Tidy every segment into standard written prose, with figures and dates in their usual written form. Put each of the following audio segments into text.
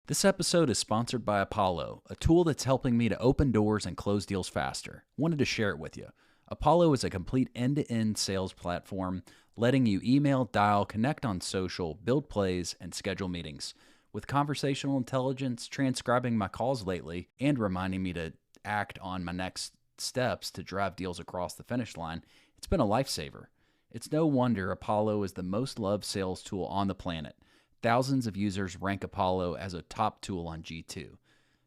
This episode is sponsored by Apollo, a tool that's helping me to open doors and close deals faster. Wanted to share it with you. Apollo is a complete end-to-end sales platform, letting you email, dial, connect on social, build plays, and schedule meetings. With conversational intelligence transcribing my calls lately and reminding me to act on my next steps to drive deals across the finish line, it's been a lifesaver. It's no wonder Apollo is the most loved sales tool on the planet. Thousands of users rank Apollo as a top tool on G2.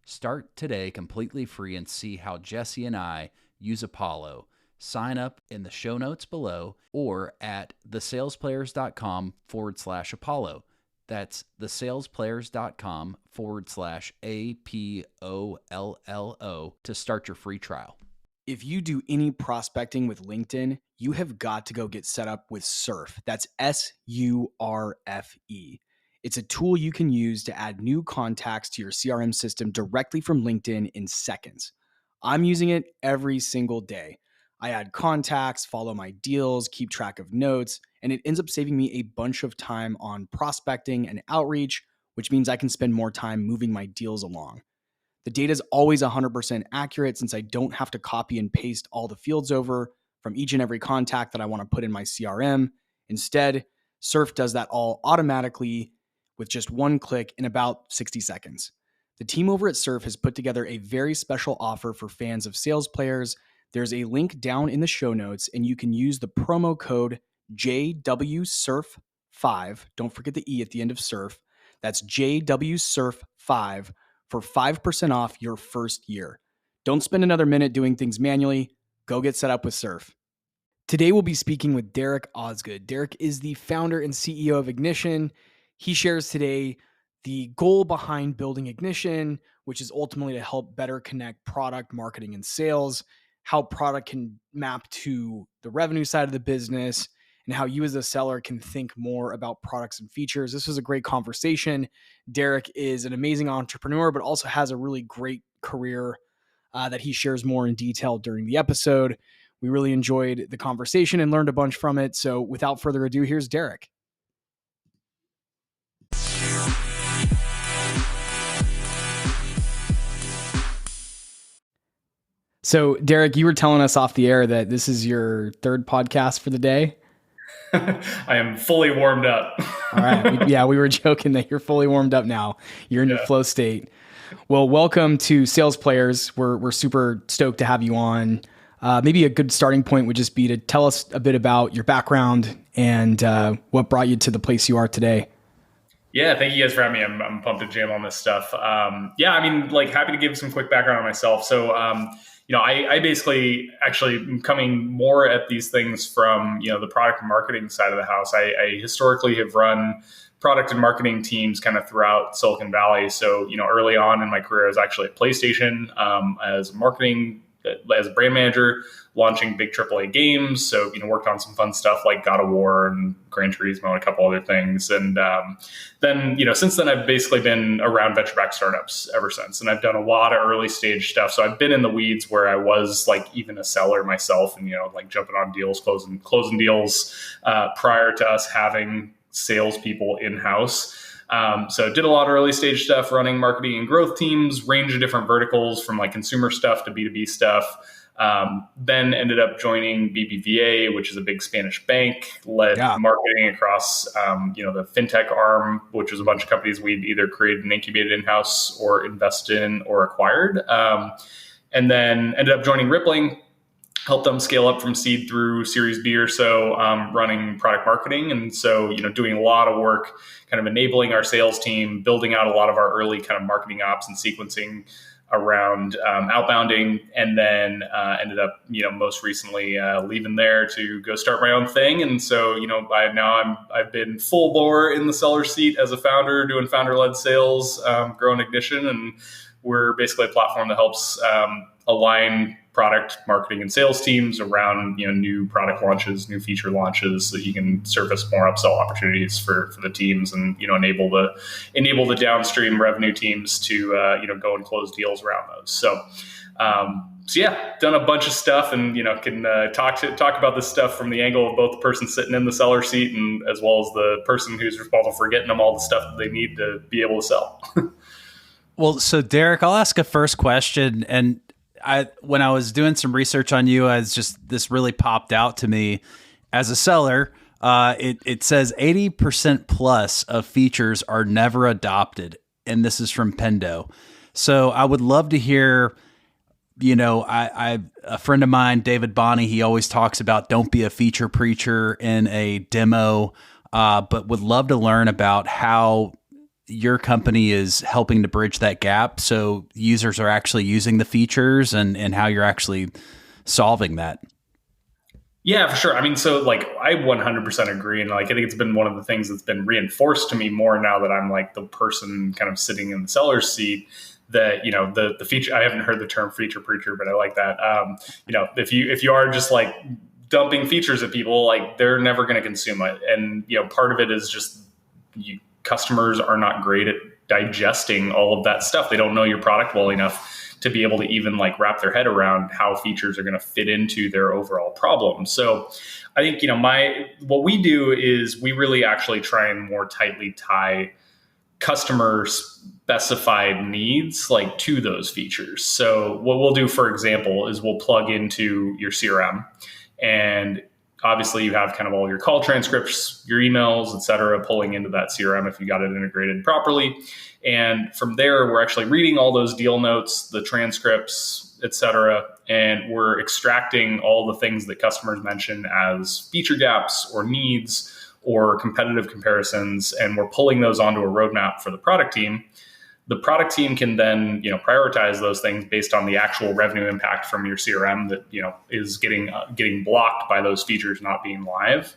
Start today completely free and see how Jesse and I use Apollo. Sign up in the show notes below or at thesalesplayers.com/Apollo. That's thesalesplayers.com/APOLLO to start your free trial. If you do any prospecting with LinkedIn, you have got to go get set up with Surf. That's SURFE. It's a tool you can use to add new contacts to your CRM system directly from LinkedIn in seconds. I'm using it every single day. I add contacts, follow my deals, keep track of notes, and it ends up saving me a bunch of time on prospecting and outreach, which means I can spend more time moving my deals along. The data is always 100% accurate since I don't have to copy and paste all the fields over from each and every contact that I want to put in my CRM. Instead, Surf does that all automatically with just one click in about 60 seconds. The team over at Surf has put together a very special offer for fans of Sales Players. There's a link down in the show notes, and you can use the promo code JWSURF5. Don't forget the E at the end of Surf. That's JWSURF5 for 5% off your first year. Don't spend another minute doing things manually. Go get set up with Surf. Today we'll be speaking with Derek Osgood. Derek is the founder and CEO of Ignition. He shares today the goal behind building Ignition, which is ultimately to help better connect product, marketing, and sales, how product can map to the revenue side of the business, and how you as a seller can think more about products and features. This was a great conversation. Derek is an amazing entrepreneur, but also has a really great career that he shares more in detail during the episode. We really enjoyed the conversation and learned a bunch from it. So without further ado, here's Derek. So, Derek, you were telling us off the air that this is your third podcast for the day. I am fully warmed up. All right. We were joking that you're fully warmed up now. You're in your flow state. Well, welcome to Sales Players. We're super stoked to have you on. Maybe a good starting point would just be to tell us a bit about your background and what brought you to the place you are today. Yeah, thank you guys for having me. I'm pumped to jam on this stuff. Happy to give some quick background on myself. So, I basically actually am coming more at these things from, the product and marketing side of the house. I historically have run product and marketing teams kind of throughout Silicon Valley. So, early on in my career, I was actually at PlayStation as a brand manager, launching big AAA games. So, worked on some fun stuff like God of War and Gran Turismo and a couple other things. And then, since then, I've basically been around venture-backed startups ever since. And I've done a lot of early stage stuff. So I've been in the weeds where I was like even a seller myself and, jumping on deals, closing deals prior to us having salespeople in-house. So did a lot of early stage stuff, running marketing and growth teams, range of different verticals from like consumer stuff to B2B stuff. Then ended up joining BBVA, which is a big Spanish bank, led marketing across, the fintech arm, which was a bunch of companies we'd either created and incubated in-house or invested in or acquired. And then ended up joining Rippling, helped them scale up from seed through Series B or so, running product marketing. And so, doing a lot of work, kind of enabling our sales team, building out a lot of our early kind of marketing ops and sequencing around outbounding, and then ended up, most recently leaving there to go start my own thing. And so, I've been full bore in the seller seat as a founder, doing founder-led sales, growing Ignition, and we're basically a platform that helps align product marketing and sales teams around new product launches, new feature launches, so that you can surface more upsell opportunities for the teams, and enable the downstream revenue teams to go and close deals around those. So done a bunch of stuff, and can talk about this stuff from the angle of both the person sitting in the seller seat and as well as the person who's responsible for getting them all the stuff that they need to be able to sell. Well, so Derek, I'll ask a first question. And when I was doing some research on you, this really popped out to me as a seller. It says 80% plus of features are never adopted. And this is from Pendo. So I would love to hear, a friend of mine, David Bonney, he always talks about don't be a feature preacher in a demo, but would love to learn about how your company is helping to bridge that gap so users are actually using the features and how you're actually solving that. Yeah, for sure. I mean, so like I 100% agree. And like, I think it's been one of the things that's been reinforced to me more now that I'm like the person kind of sitting in the seller's seat that, the feature, I haven't heard the term feature preacher, but I like that. If you are just like dumping features at people, like they're never going to consume it. And, part of it is just customers are not great at digesting all of that stuff. They don't know your product well enough to be able to even like wrap their head around how features are going to fit into their overall problem. So I think, what we do is we really actually try and more tightly tie customer specified needs like to those features. So what we'll do, for example, is we'll plug into your CRM, and obviously you have kind of all your call transcripts, your emails, et cetera, pulling into that CRM if you got it integrated properly. And from there, we're actually reading all those deal notes, the transcripts, et cetera, and we're extracting all the things that customers mention as feature gaps or needs or competitive comparisons, and we're pulling those onto a roadmap for the product team. The product team can then, prioritize those things based on the actual revenue impact from your CRM that, is getting blocked by those features not being live.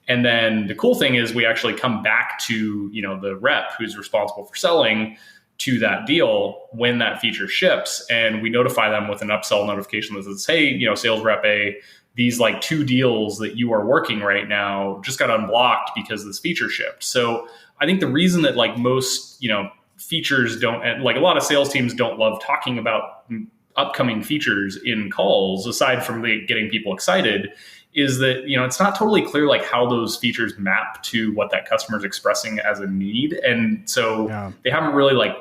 And then the cool thing is we actually come back to, the rep who's responsible for selling to that deal when that feature ships, and we notify them with an upsell notification that says, hey, sales rep A, these like 2 deals that you are working right now just got unblocked because this feature shipped. So I think the reason that like most, features don't, like a lot of sales teams don't love talking about upcoming features in calls, aside from getting people excited, is that, it's not totally clear like how those features map to what that customer is expressing as a need. And so they haven't really like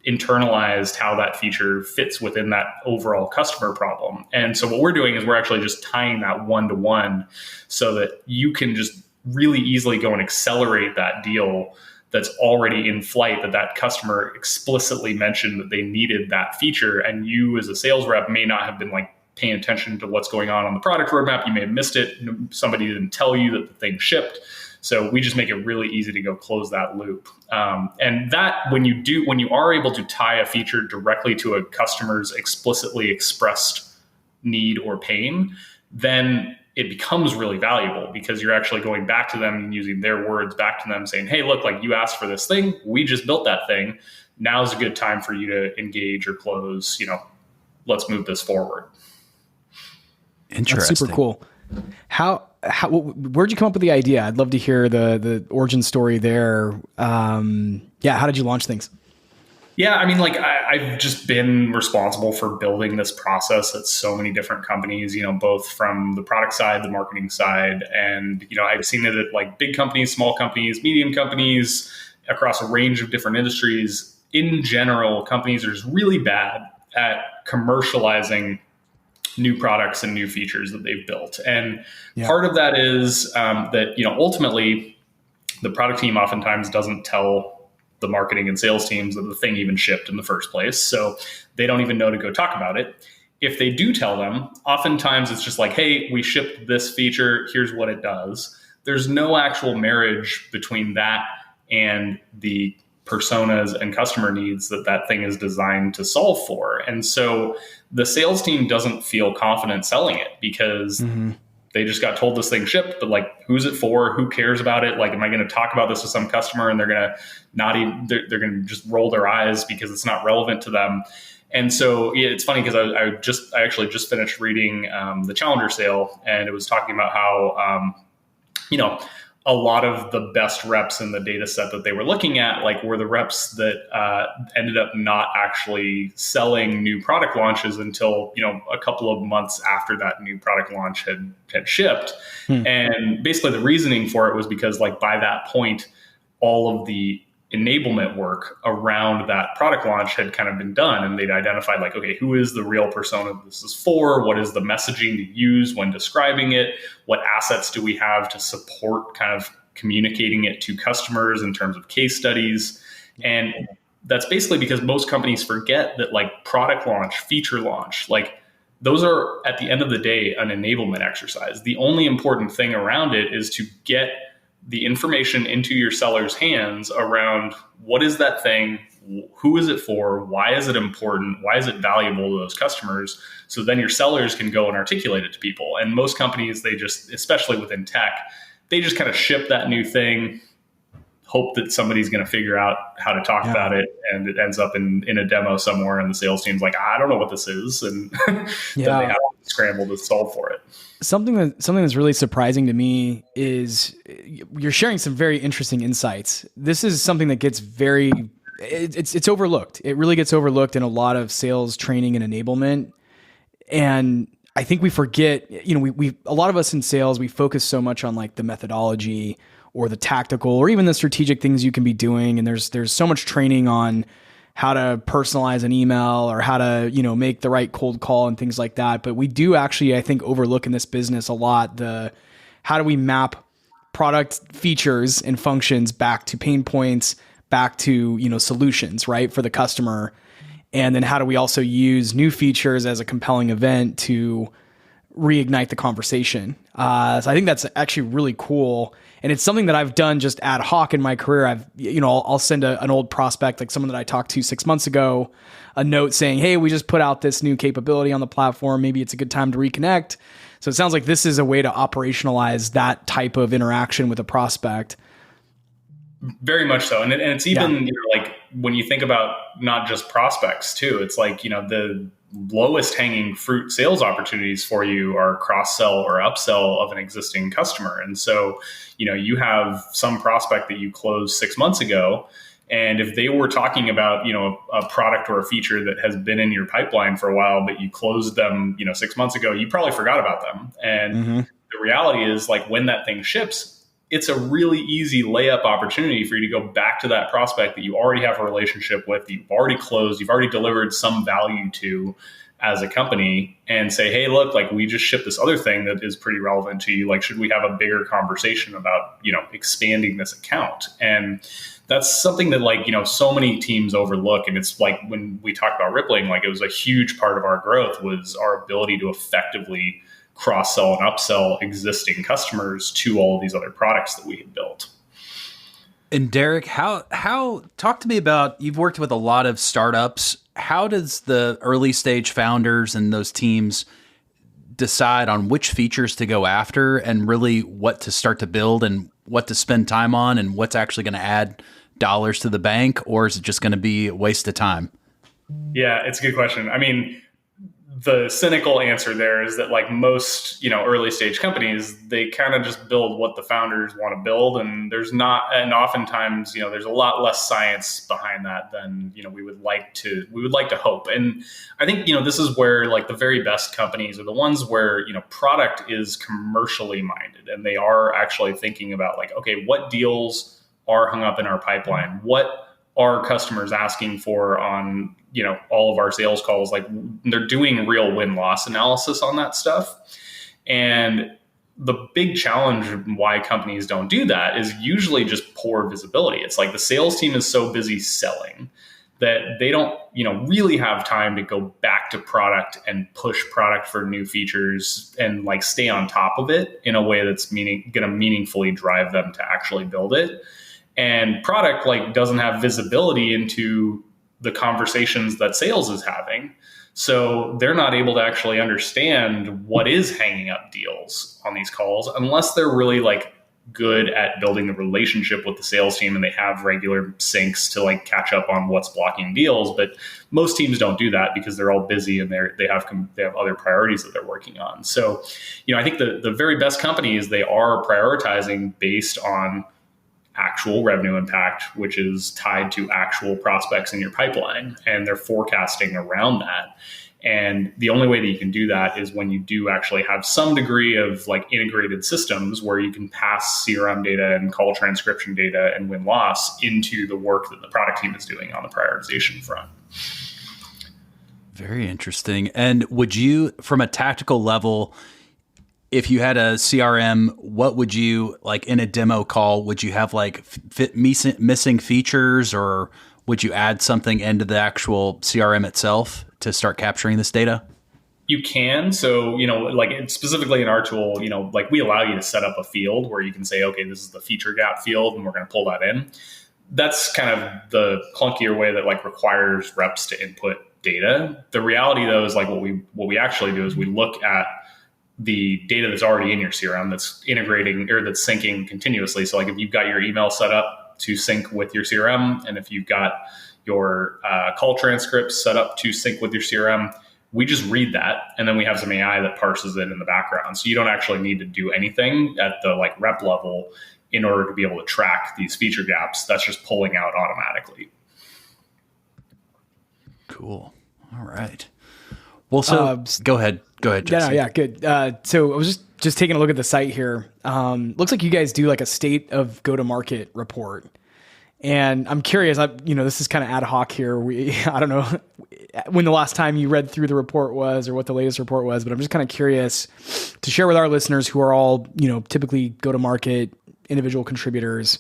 internalized how that feature fits within that overall customer problem. And so what we're doing is we're actually just tying that one-to-one so that you can just really easily go and accelerate that deal that's already in flight, that customer explicitly mentioned that they needed that feature. And you as a sales rep may not have been like paying attention to what's going on the product roadmap. You may have missed it. Somebody didn't tell you that the thing shipped. So we just make it really easy to go close that loop. And that when you are able to tie a feature directly to a customer's explicitly expressed need or pain, then it becomes really valuable because you're actually going back to them and using their words back to them saying, hey, look, like you asked for this thing. We just built that thing. Now's a good time for you to engage or close, let's move this forward. Interesting. That's super cool. Where'd you come up with the idea? I'd love to hear the origin story there. How did you launch things? Yeah, I mean, like I've just been responsible for building this process at so many different companies, both from the product side, the marketing side. And, I've seen it at like big companies, small companies, medium companies across a range of different industries. In general, companies are just really bad at commercializing new products and new features that they've built. And part of that is that, ultimately the product team oftentimes doesn't tell the marketing and sales teams that the thing even shipped in the first place. So they don't even know to go talk about it. If they do tell them, oftentimes it's just like, hey, we shipped this feature. Here's what it does. There's no actual marriage between that and the personas and customer needs that thing is designed to solve for. And so the sales team doesn't feel confident selling it because they just got told this thing shipped, but like, who's it for? Who cares about it? Like, am I going to talk about this with some customer and they're going to not even, they're going to just roll their eyes because it's not relevant to them. And so it's funny because I actually just finished reading the Challenger sale, and it was talking about how, a lot of the best reps in the data set that they were looking at, like, were the reps that ended up not actually selling new product launches until, a couple of months after that new product launch had shipped. And basically the reasoning for it was because, like, by that point, all of the enablement work around that product launch had kind of been done, and they'd identified like, okay, who is the real persona this is for? What is the messaging to use when describing it? What assets do we have to support kind of communicating it to customers in terms of case studies? And that's basically because most companies forget that like product launch, feature launch, like those are at the end of the day an enablement exercise. The only important thing around it is to get the information into your seller's hands around what is that thing, who is it for, why is it important, why is it valuable to those customers, so then your sellers can go and articulate it to people. And most companies, they just, especially within tech, they just kind of ship that new thing, hope that somebody's going to figure out how to talk about it, and it ends up in a demo somewhere, and the sales team's like, I don't know what this is, and then they have to scramble to solve for it. Something that's really surprising to me is you're sharing some very interesting insights. This is something that gets it's overlooked. It really gets overlooked in a lot of sales training and enablement. And I think we forget, we a lot of us in sales, we focus so much on like the methodology or the tactical or even the strategic things you can be doing. And there's so much training on how to personalize an email or how to, make the right cold call and things like that. But we do actually, I think, overlook in this business a lot how do we map product features and functions back to pain points, back to, solutions, right, for the customer. And then how do we also use new features as a compelling event to reignite the conversation? So I think that's actually really cool. And it's something that I've done just ad hoc in my career. I'll send an old prospect, like someone that I talked to 6 months ago, a note saying, hey, we just put out this new capability on the platform. Maybe it's a good time to reconnect. So it sounds like this is a way to operationalize that type of interaction with a prospect. Very much so. And it's even like when you think about not just prospects too, it's like, the lowest hanging fruit sales opportunities for you are cross sell or upsell of an existing customer. And so, you have some prospect that you closed 6 months ago, and if they were talking about, a product or a feature that has been in your pipeline for a while, but you closed them, 6 months ago, you probably forgot about them. And the reality is, like, when that thing ships, it's a really easy layup opportunity for you to go back to that prospect that you already have a relationship with, that you've already closed, you've already delivered some value to as a company, and say, hey, look, like, we just shipped this other thing that is pretty relevant to you. Like, should we have a bigger conversation about, expanding this account? And that's something that, like, so many teams overlook. And it's like when we talk about rippling, like, it was a huge part of our growth was our ability to effectively cross-sell and upsell existing customers to all of these other products that we had built. And Derek, how talk to me about, you've worked with a lot of startups. How does the early stage founders and those teams decide on which features to go after and really what to start to build and what to spend time on and what's actually going to add dollars to the bank? Or is it just going to be a waste of time? Yeah, it's a good question. I mean, the cynical answer there is that, like most, early stage companies, they kind of just build what the founders want to build. And oftentimes, there's a lot less science behind that than, we would like to hope. And I think, this is where, like, the very best companies are the ones where, product is commercially minded, and they are actually thinking about, like, okay, what deals are hung up in our pipeline? What are customers asking for on, all of our sales calls? Like, they're doing real win-loss analysis on that stuff. And the big challenge why companies don't do that is usually just poor visibility. It's like the sales team is so busy selling that they don't, really have time to go back to product and push product for new features and, like, stay on top of it in a way that's going to meaningfully drive them to actually build it. And product, like, doesn't have visibility into the conversations that sales is having. So they're not able to actually understand what is hanging up deals on these calls unless they're really, like, good at building the relationship with the sales team and they have regular syncs to, like, catch up on what's blocking deals. But most teams don't do that because they're all busy and they have other priorities that they're working on. So, I think the very best companies, they are prioritizing based on actual revenue impact, which is tied to actual prospects in your pipeline, and they're forecasting around that. And the only way that you can do that is when you do actually have some degree of like integrated systems where you can pass CRM data and call transcription data and win-loss into the work that the product team is doing on the prioritization front. Very interesting. And would you, from a tactical level, if you had a CRM, what would you, like in a demo call, would you have like missing features, or would you add something into the actual CRM itself to start capturing this data? You can. So, like specifically in our tool, like we allow you to set up a field where you can say, okay, this is the feature gap field and we're going to pull that in. That's kind of the clunkier way that like requires reps to input data. The reality though is like what we actually do is we look at the data that's already in your CRM that's integrating or that's syncing continuously. So like if you've got your email set up to sync with your CRM, and if you've got your call transcripts set up to sync with your CRM, we just read that. And then we have some AI that parses it in the background. So you don't actually need to do anything at the like rep level in order to be able to track these feature gaps. That's just pulling out automatically. Cool. All right. Well, so go ahead. Jesse. Yeah, good. So I was just taking a look at the site here. Looks like you guys do like a state of go-to-market report. And I'm curious, this is kind of ad hoc here. I don't know when the last time you read through the report was or what the latest report was, but I'm just kind of curious to share with our listeners who are all, typically go-to-market individual contributors,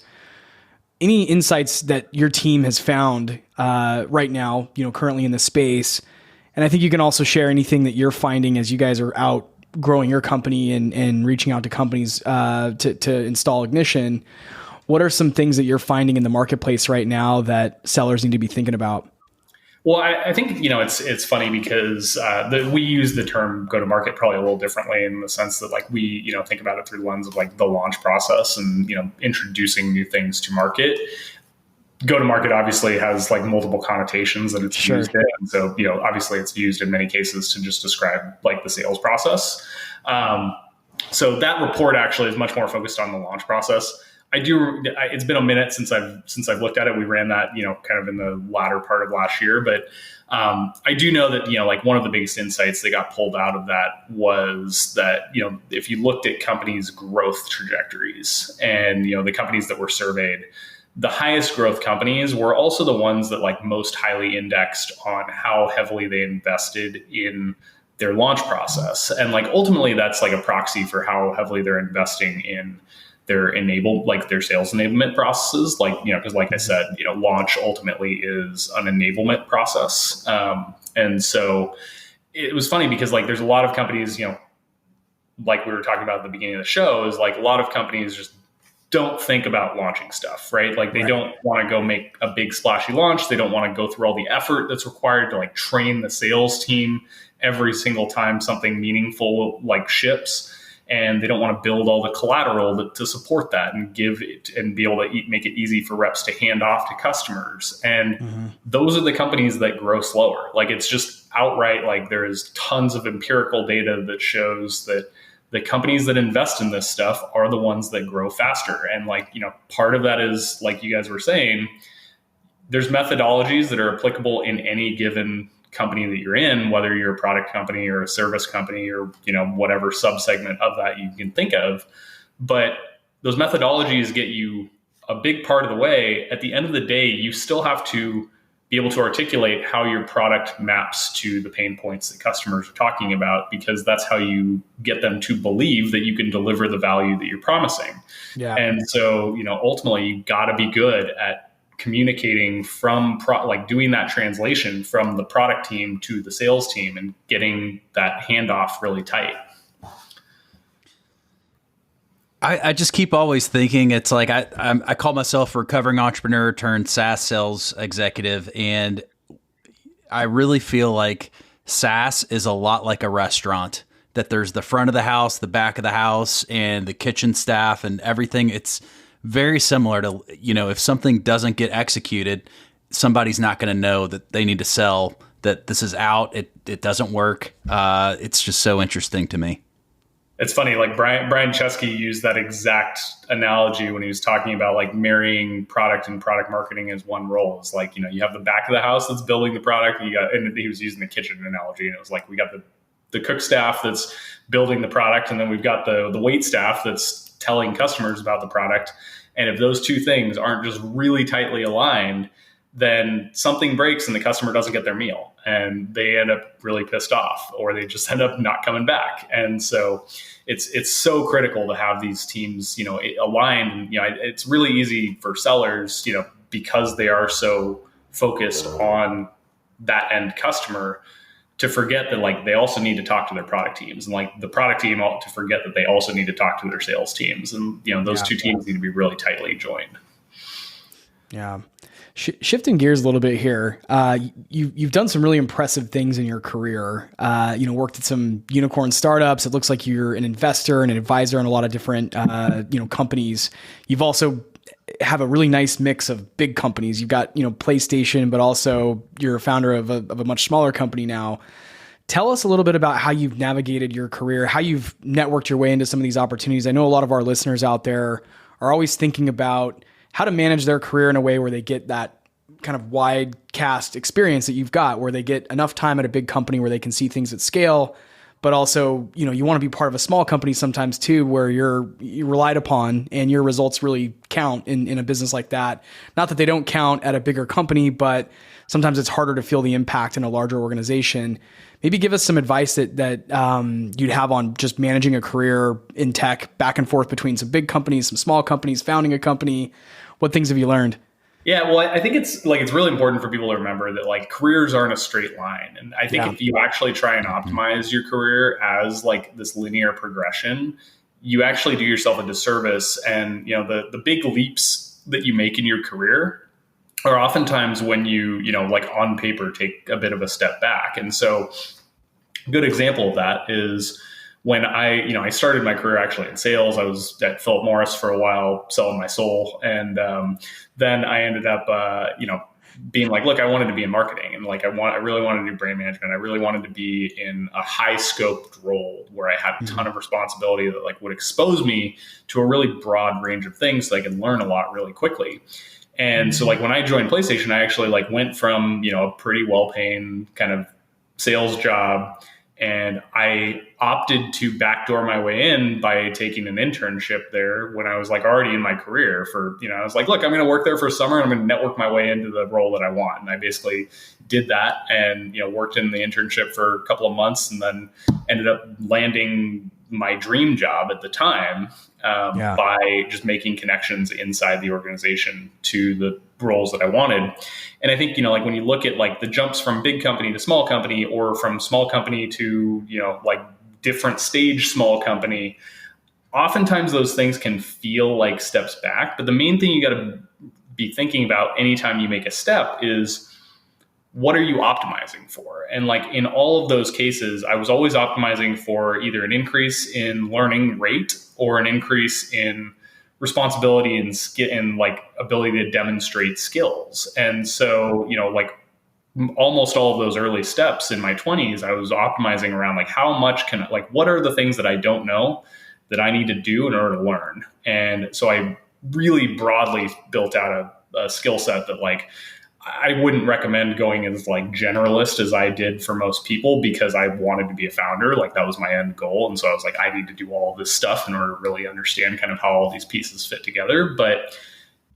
any insights that your team has found right now, currently in the space. And I think you can also share anything that you're finding as you guys are out growing your company and reaching out to companies to install Ignition. What are some things that you're finding in the marketplace right now that sellers need to be thinking about? Well, I think, it's funny because we use the term go-to-market probably a little differently in the sense that like we, think about it through the lens of like the launch process and, introducing new things to market. Go-to-market obviously has like multiple connotations that it's used in. And so, obviously it's used in many cases to just describe like the sales process. So that report actually is much more focused on the launch process. It's been a minute since I've looked at it. We ran that, kind of in the latter part of last year, but I do know that, like one of the biggest insights that got pulled out of that was that, if you looked at companies' growth trajectories and, the companies that were surveyed, the highest growth companies were also the ones that like most highly indexed on how heavily they invested in their launch process. And like, ultimately that's like a proxy for how heavily they're investing in their their sales enablement processes. Like, cause like I said, launch ultimately is an enablement process. And so it was funny because like, there's a lot of companies, like we were talking about at the beginning of the show, is like a lot of companies just don't think about launching stuff, right? Like they don't want to go make a big splashy launch. They don't want to go through all the effort that's required to like train the sales team every single time something meaningful like ships. And they don't want to build all the collateral to support that and give it and be able to make it easy for reps to hand off to customers. And those are the companies that grow slower. Like it's just outright, like there is tons of empirical data that shows that the companies that invest in this stuff are the ones that grow faster. And like, part of that is like you guys were saying, there's methodologies that are applicable in any given company that you're in, whether you're a product company or a service company or, whatever subsegment of that you can think of. But those methodologies get you a big part of the way. At the end of the day, you still have to be able to articulate how your product maps to the pain points that customers are talking about, because that's how you get them to believe that you can deliver the value that you're promising. Yeah. And so, ultimately you got to be good at communicating from doing that translation from the product team to the sales team and getting that handoff really tight. I just keep always thinking it's like I call myself a recovering entrepreneur turned SaaS sales executive, and I really feel like SaaS is a lot like a restaurant, that there's the front of the house, the back of the house, and the kitchen staff and everything. It's very similar to, if something doesn't get executed, somebody's not going to know that they need to sell, that this is out, it doesn't work. It's just so interesting to me. It's funny, like Brian Chesky used that exact analogy when he was talking about like marrying product and product marketing as one role. It's like, you have the back of the house that's building the product, and he was using the kitchen analogy, and it was like, we got the cook staff that's building the product, and then we've got the wait staff that's telling customers about the product. And if those two things aren't just really tightly aligned, then something breaks and the customer doesn't get their meal and they end up really pissed off, or they just end up not coming back. And so it's so critical to have these teams, aligned. It's really easy for sellers, because they are so focused on that end customer, to forget that like they also need to talk to their product teams, and like the product team to forget that they also need to talk to their sales teams. And, those two teams need to be really tightly joined. Yeah. Shifting gears a little bit here, you've done some really impressive things in your career. Worked at some unicorn startups. It looks like you're an investor and an advisor in a lot of different, companies. You've also have a really nice mix of big companies. You've got, PlayStation, but also you're a founder of a much smaller company now. Tell us a little bit about how you've navigated your career, how you've networked your way into some of these opportunities. I know a lot of our listeners out there are always thinking about how to manage their career in a way where they get that kind of wide cast experience that you've got, where they get enough time at a big company where they can see things at scale, but also, you want to be part of a small company sometimes too, where you're relied upon and your results really count in a business like that. Not that they don't count at a bigger company, but sometimes it's harder to feel the impact in a larger organization. Maybe give us some advice that you'd have on just managing a career in tech, back and forth between some big companies, some small companies, founding a company. What things have you learned? Yeah, well, I think it's really important for people to remember that like careers aren't a straight line. And I think if you actually try and optimize your career as like this linear progression, you actually do yourself a disservice. And, the big leaps that you make in your career are oftentimes when you like on paper take a bit of a step back. And so a good example of that is when I started my career actually in sales. I was at Philip Morris for a while, selling my soul. And then I ended up, being like, look, I wanted to be in marketing, and like, I really wanted to do brand management. I really wanted to be in a high scoped role where I had a ton of responsibility that like would expose me to a really broad range of things so I could learn a lot really quickly. And so like when I joined PlayStation, I actually like went from, a pretty well-paying kind of sales job, and I opted to backdoor my way in by taking an internship there when I was like already in my career for, I was like, look, I'm going to work there for a summer and I'm going to network my way into the role that I want. And I basically did that and, worked in the internship for a couple of months, and then ended up landing my dream job at the time by just making connections inside the organization to the roles that I wanted. And I think, like when you look at like the jumps from big company to small company, or from small company to, like different stage small company, oftentimes those things can feel like steps back. But the main thing you got to be thinking about anytime you make a step is, what are you optimizing for? And like in all of those cases, I was always optimizing for either an increase in learning rate or an increase in responsibility and like ability to demonstrate skills. And so, like almost all of those early steps in my 20s, I was optimizing around like how much what are the things that I don't know that I need to do in order to learn? And so I really broadly built out a skill set that like, I wouldn't recommend going as like generalist as I did for most people, because I wanted to be a founder. Like that was my end goal. And so I was like, I need to do all of this stuff in order to really understand kind of how all these pieces fit together. But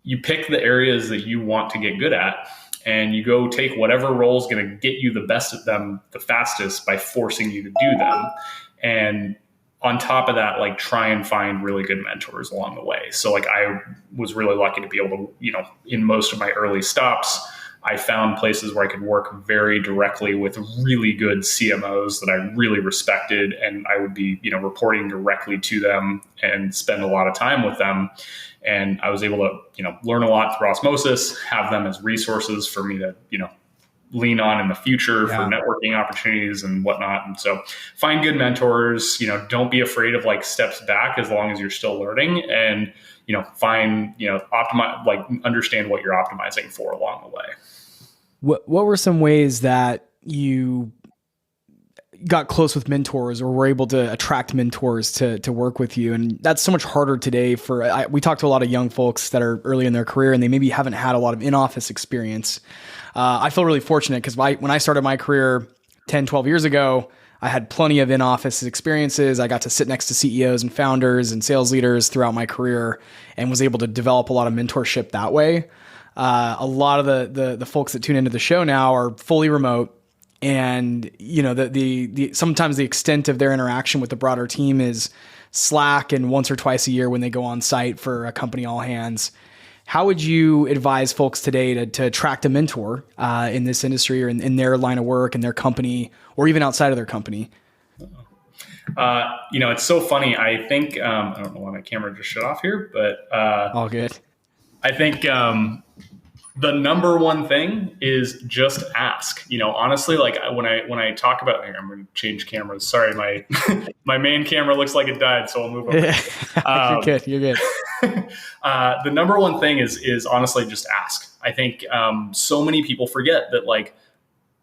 you pick the areas that you want to get good at, and you go take whatever role is going to get you the best at them the fastest by forcing you to do them. And on top of that, like try and find really good mentors along the way. So like I was really lucky to be able to, in most of my early stops, I found places where I could work very directly with really good CMOs that I really respected. And I would be, reporting directly to them and spend a lot of time with them. And I was able to, learn a lot through osmosis, have them as resources for me to, lean on in the future for networking opportunities and whatnot. And so find good mentors, don't be afraid of like steps back as long as you're still learning, and, find, optimize, like understand what you're optimizing for along the way. What were some ways that you got close with mentors or were able to attract mentors to work with you. And that's so much harder today we talk to a lot of young folks that are early in their career and they maybe haven't had a lot of in-office experience. I feel really fortunate because when I started my career 10, 12 years ago, I had plenty of in-office experiences. I got to sit next to CEOs and founders and sales leaders throughout my career and was able to develop a lot of mentorship that way. A lot of the folks that tune into the show now are fully remote. And, you know, the sometimes the extent of their interaction with the broader team is Slack and once or twice a year when they go on site for a company all hands. How would you advise folks today to attract a mentor in this industry or in their line of work, in their company, or even outside of their company? You know, it's so funny. I think, I don't know why my camera just shut off here, but all good. I think the number one thing is just ask. You know, honestly, like when I talk about, here, I'm going to change cameras. Sorry, my my main camera looks like it died, so I'll move over. You're good. You're good. The number one thing is honestly just ask. I think so many people forget that like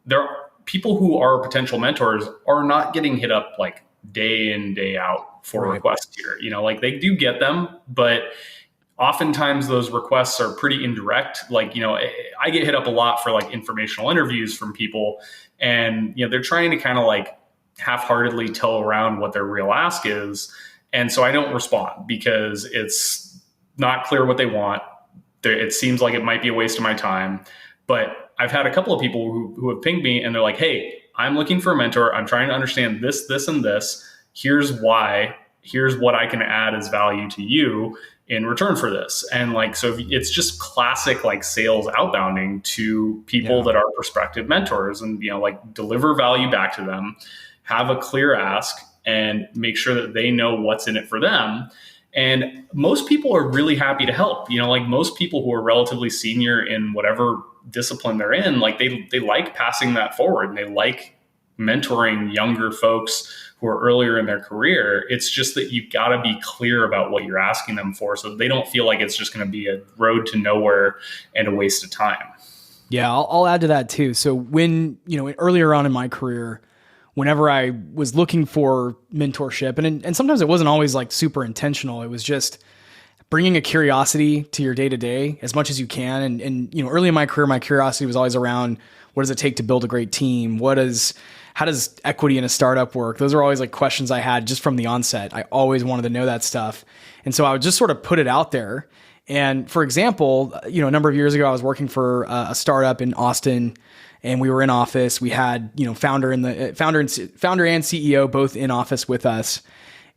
there are people who are potential mentors are not getting hit up like day in, day out for requests here. You know, like they do get them, but oftentimes those requests are pretty indirect. Like, you know, I get hit up a lot for like informational interviews from people and, you know, they're trying to kind of like half-heartedly tell around what their real ask is. And so I don't respond because it's not clear what they want. It seems like it might be a waste of my time, but I've had a couple of people who have pinged me and they're like, hey, I'm looking for a mentor. I'm trying to understand this, this, and this. Here's why. Here's what I can add as value to you in return for this. And like, so it's just classic like sales outbounding to people that are prospective mentors and, you know, like deliver value back to them, have a clear ask and make sure that they know what's in it for them. And most people are really happy to help. You know, like most people who are relatively senior in whatever discipline they're in, like they like passing that forward and they like mentoring younger folks who are earlier in their career. It's just that you've got to be clear about what you're asking them for so they don't feel like it's just going to be a road to nowhere and a waste of time. Yeah, I'll add to that too. So when, you know, earlier on in my career, whenever I was looking for mentorship, and sometimes it wasn't always like super intentional, it was just bringing a curiosity to your day to day as much as you can. And, you know, early in my career, my curiosity was always around what does it take to build a great team? How does equity in a startup work? Those are always like questions I had just from the onset. I always wanted to know that stuff. And so I would just sort of put it out there. And for example, you know, a number of years ago, I was working for a startup in Austin and we were in office. We had, you know, founder and CEO both in office with us.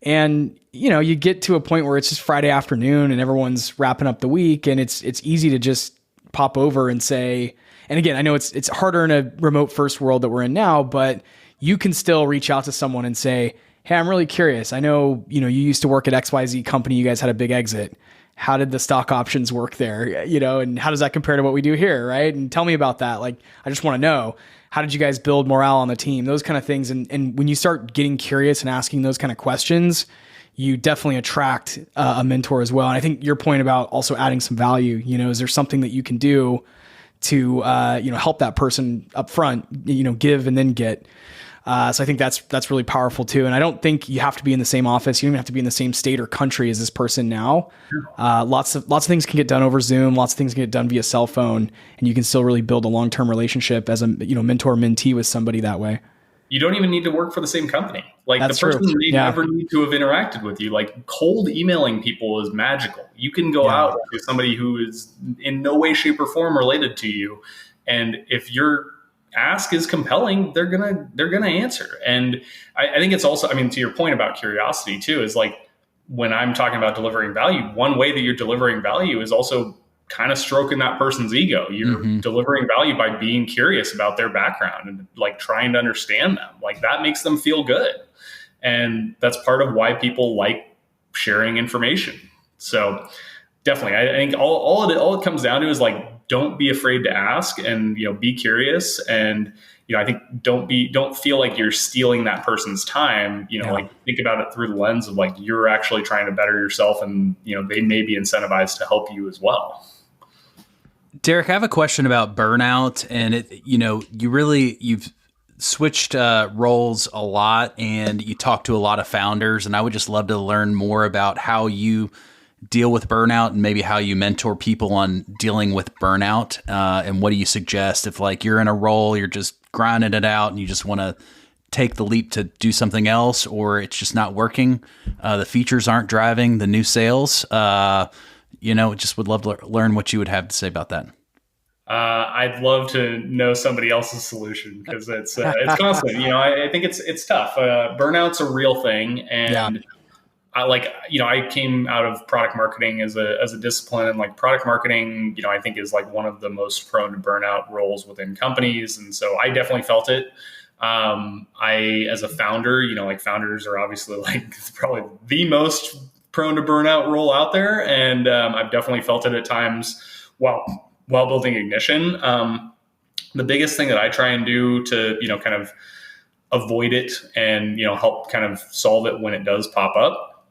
And, you know, you get to a point where it's just Friday afternoon and everyone's wrapping up the week and it's easy to just pop over and say, and again, I know it's harder in a remote first world that we're in now, but you can still reach out to someone and say, hey, I'm really curious. I know, you know, you used to work at XYZ company. You guys had a big exit. How did the stock options work there? You know, and how does that compare to what we do here? Right. And tell me about that. Like, I just want to know, how did you guys build morale on the team? Those kind of things. And when you start getting curious and asking those kind of questions, you definitely attract a mentor as well. And I think your point about also adding some value, you know, is there something that you can do to, you know, help that person up front, you know, give and then get. So I think that's really powerful too. And I don't think you have to be in the same office. You don't even have to be in the same state or country as this person now. Lots of things can get done over Zoom. Lots of things can get done via cell phone, and you can still really build a long-term relationship as a, you know, mentor-mentee with somebody that way. You don't even need to work for the same company. Like that's the person may never need to have interacted with you. Like cold emailing people is magical. You can go out to somebody who is in no way, shape, or form related to you. And if your ask is compelling, they're gonna answer. And I think it's also, I mean, to your point about curiosity too, is like when I'm talking about delivering value, one way that you're delivering value is also kind of stroking that person's ego. You're delivering value by being curious about their background and like trying to understand them. Like that makes them feel good. And that's part of why people like sharing information. So definitely, I think all it comes down to is like, don't be afraid to ask and, you know, be curious. And, you know, I think don't feel like you're stealing that person's time, you know, like think about it through the lens of like, you're actually trying to better yourself and, you know, they may be incentivized to help you as well. Derek, I have a question about burnout, and you know, you've switched roles a lot, and you talk to a lot of founders, and I would just love to learn more about how you deal with burnout and maybe how you mentor people on dealing with burnout. And what do you suggest if like you're in a role, you're just grinding it out and you just want to take the leap to do something else, or it's just not working. The features aren't driving the new sales. Just would love to learn what you would have to say about that. I'd love to know somebody else's solution because it's constant. I think it's tough. Burnout's a real thing, and I came out of product marketing as a discipline, and like product marketing, I think is like one of the most prone to burnout roles within companies, and so I definitely felt it. As a founder, founders are obviously like probably the most prone to burnout role out there, and I've definitely felt it at times while building Ignition. The biggest thing that I try and do to, kind of avoid it and, help kind of solve it when it does pop up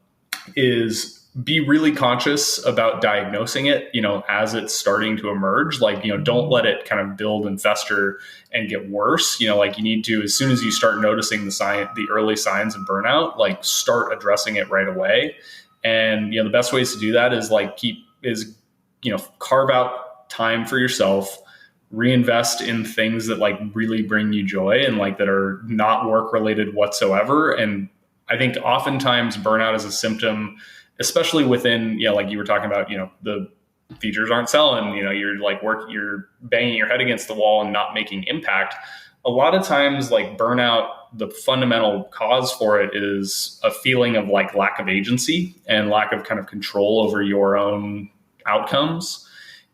is be really conscious about diagnosing it, as it's starting to emerge. Like, don't let it kind of build and fester and get worse. You need to, as soon as you start noticing the early signs of burnout, like start addressing it right away. And, the best ways to do that is carve out time for yourself, reinvest in things that like really bring you joy and like that are not work related whatsoever. And I think oftentimes burnout is a symptom, especially within, like you were talking about, the features aren't selling, you're banging your head against the wall and not making impact. A lot of times like burnout, the fundamental cause for it is a feeling of like lack of agency and lack of kind of control over your own outcomes.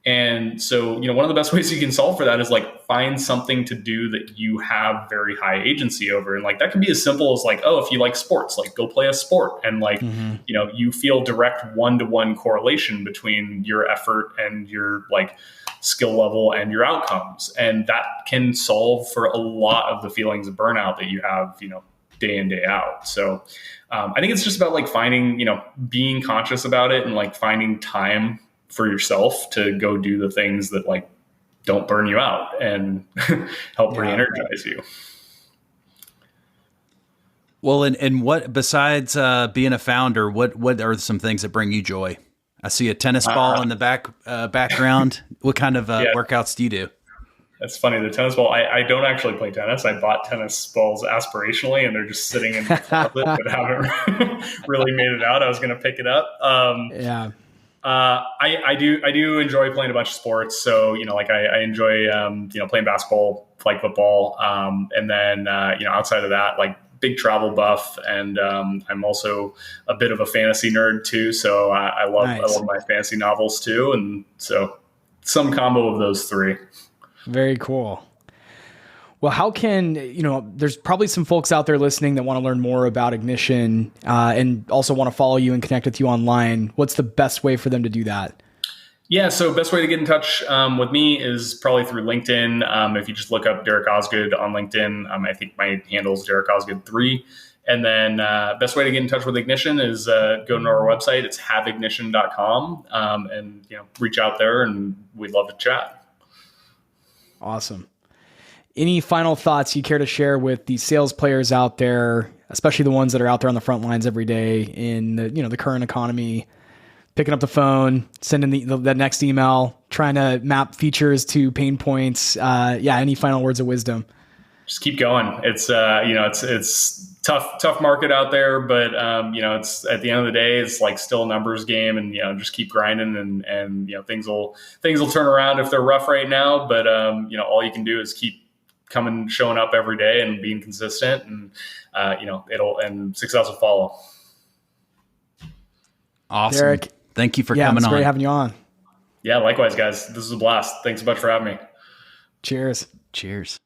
And so, one of the best ways you can solve for that is like find something to do that you have very high agency over. And like, that can be as simple as like, oh, if you like sports, like go play a sport. And like, you feel direct one-to-one correlation between your effort and your like skill level and your outcomes. And that can solve for a lot of the feelings of burnout that you have, day in, day out. So I think it's just about like finding, being conscious about it and like finding time for yourself to go do the things that like don't burn you out and help re-energize you. Well, and what, besides being a founder, what are some things that bring you joy? I see a tennis ball in the background. What kind of workouts do you do? That's funny. The tennis ball, I don't actually play tennis. I bought tennis balls aspirationally and they're just sitting in the closet, but haven't really made it out. I was going to pick it up. I do enjoy playing a bunch of sports. So, I enjoy, playing basketball, flag football. And then, outside of that, like big travel buff. And, I'm also a bit of a fantasy nerd too. So I love my fantasy novels too. And so some combo of those three. Very cool. Well, how can, there's probably some folks out there listening that want to learn more about Ignition and also want to follow you and connect with you online. What's the best way for them to do that? Yeah, so best way to get in touch with me is probably through LinkedIn. If you just look up Derek Osgood on LinkedIn, I think my handle is Derek Osgood 3. And then best way to get in touch with Ignition is go to our website. It's haveignition.com and reach out there and we'd love to chat. Awesome. Any final thoughts you care to share with the sales players out there, especially the ones that are out there on the front lines every day in the current economy, picking up the phone, sending the next email, trying to map features to pain points? Any final words of wisdom? Just keep going. It's it's tough market out there, but it's at the end of the day, it's like still a numbers game, and just keep grinding, and things will turn around if they're rough right now. But all you can do is keep showing up every day and being consistent, and and success will follow. Awesome. Derek, thank you for coming on. It's great having you on. Yeah, likewise, guys. This is a blast. Thanks so much for having me. Cheers. Cheers.